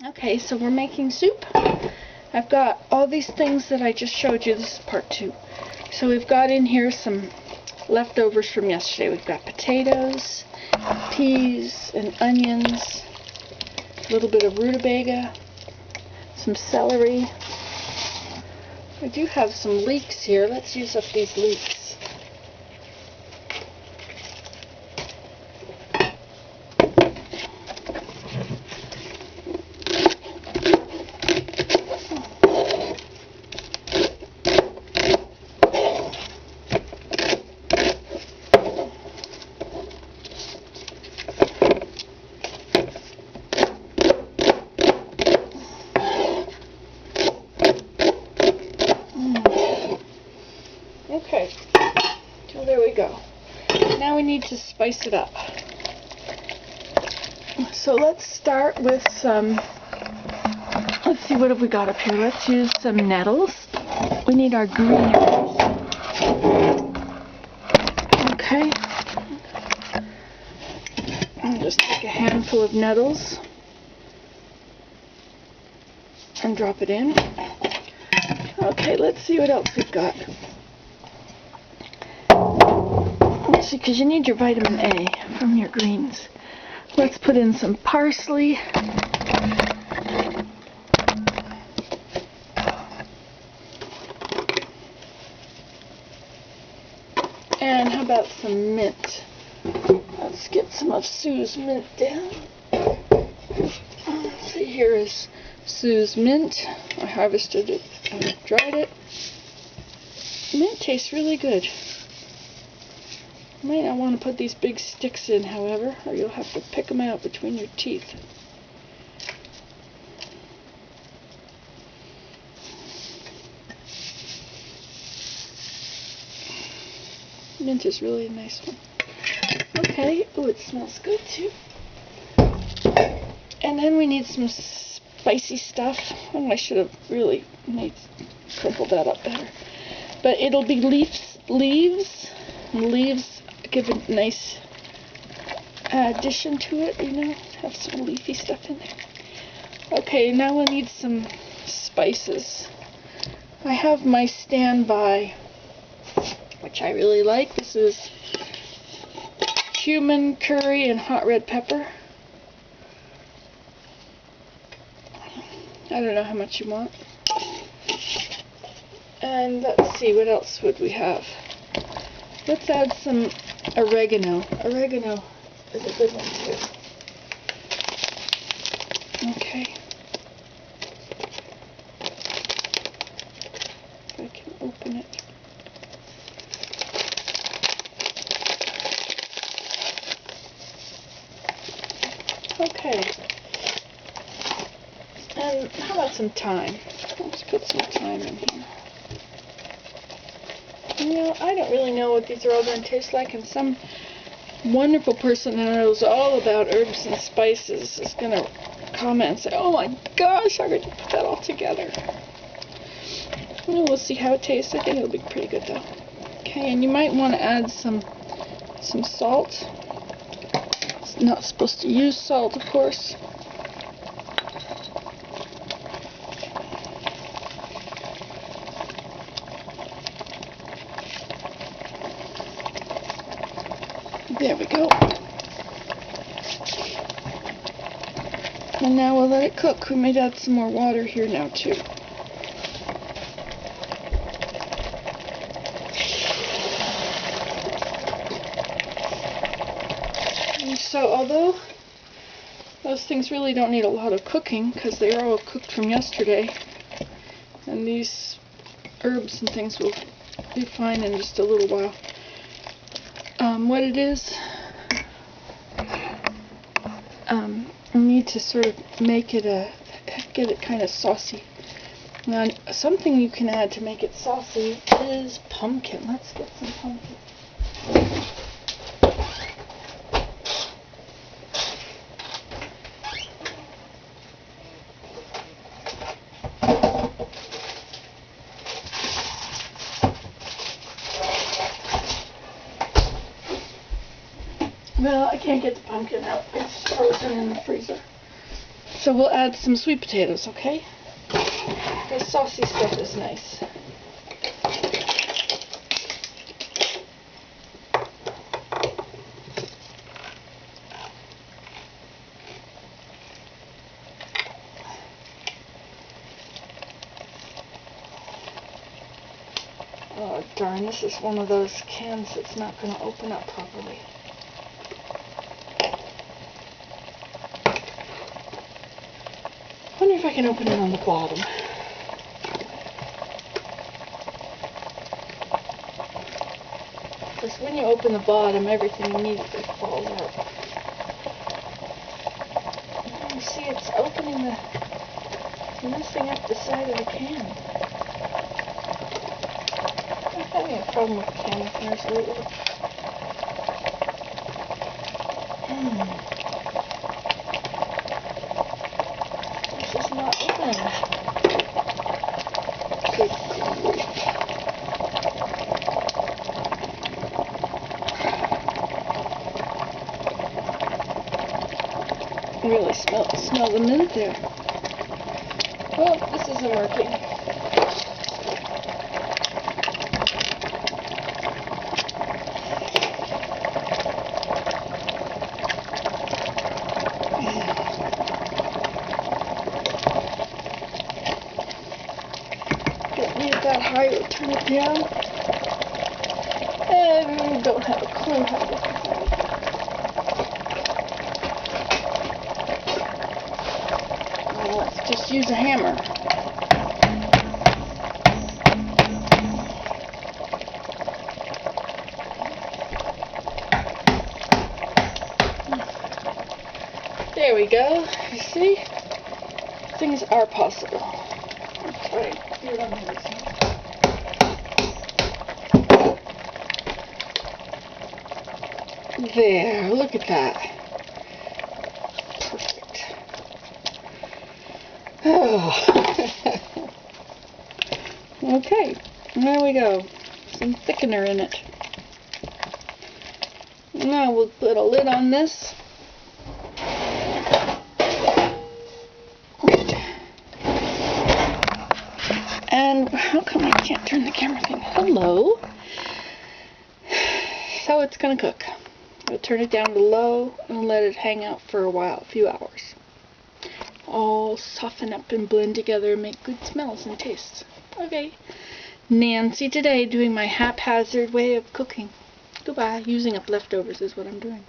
Okay, so we're making soup. I've got all these things that I just showed you. This is part 2. So we've got in here some leftovers from yesterday. We've got potatoes, peas, and onions, a little bit of rutabaga, some celery. I do have some leeks here. Let's use up these leeks. Okay, so there we go. Now we need to spice it up. So let's start with some, let's see, what have we got up here? Let's use some nettles. We need our green nettles. Okay. I'll just take a handful of nettles and drop it in. Okay, let's see what else we've got. Let's see, because you need your vitamin A from your greens. Let's put in some parsley. And how about some mint? Let's get some of Sue's mint down. Let's see, here is Sue's mint. I harvested it and dried it. Mint tastes really good. You might not want to put these big sticks in, however, or you'll have to pick them out between your teeth. Mint is really a nice one. Okay, oh, it smells good too. And then we need some spicy stuff. Oh, I should have really crumpled that up better. But it'll be leaves. Leaves give a nice addition to it, you know, have some leafy stuff in there. Okay, now we'll need some spices. I have my standby, which I really like. This is cumin, curry, and hot red pepper. I don't know how much you want. And let's see, what else would we have? Let's add some oregano. Oregano is a good one too. Okay. If I can open it. Okay. And how about some thyme? Let's put some thyme in here. You know, I don't really know what these are all going to taste like, and some wonderful person who knows all about herbs and spices is going to comment and say, oh my gosh, how could you put that all together? Well, we'll see how it tastes. I think it'll be pretty good though. Okay, and you might want to add some salt. It's not supposed to use salt, of course. There we go. And now we'll let it cook. We might add some more water here now too. And so although those things really don't need a lot of cooking because they are all cooked from yesterday, and these herbs and things will be fine in just a little while. What it is, you need to sort of make it get it kind of saucy. Now, something you can add to make it saucy is pumpkin. Let's get some pumpkin. Well, I can't get the pumpkin out. It's frozen in the freezer. So we'll add some sweet potatoes, okay? The saucy stuff is nice. Oh darn, this is one of those cans that's not going to open up properly. I wonder if I can open it on the bottom. Because when you open the bottom, everything immediately falls out. You see, it's opening messing up the side of the can. I'm having a problem with can openers lately. This is not open. Good grief. Really smell the mint there. Oh, this isn't working. Don't need it that high or turn it down. And don't have a clue how to do that. Let's just use a hammer. There we go. You see? Things are possible. Let's try it here on the other side. There, look at that. Oh. Okay, there we go. Some thickener in it. Now we'll put a lid on this. And how come I can't turn the camera thing? Hello. So it's gonna cook. We'll turn it down to low and let it hang out for a while, a few hours. All soften up and blend together and make good smells and tastes. Okay. Nancy today doing my haphazard way of cooking. Goodbye. Using up leftovers is what I'm doing.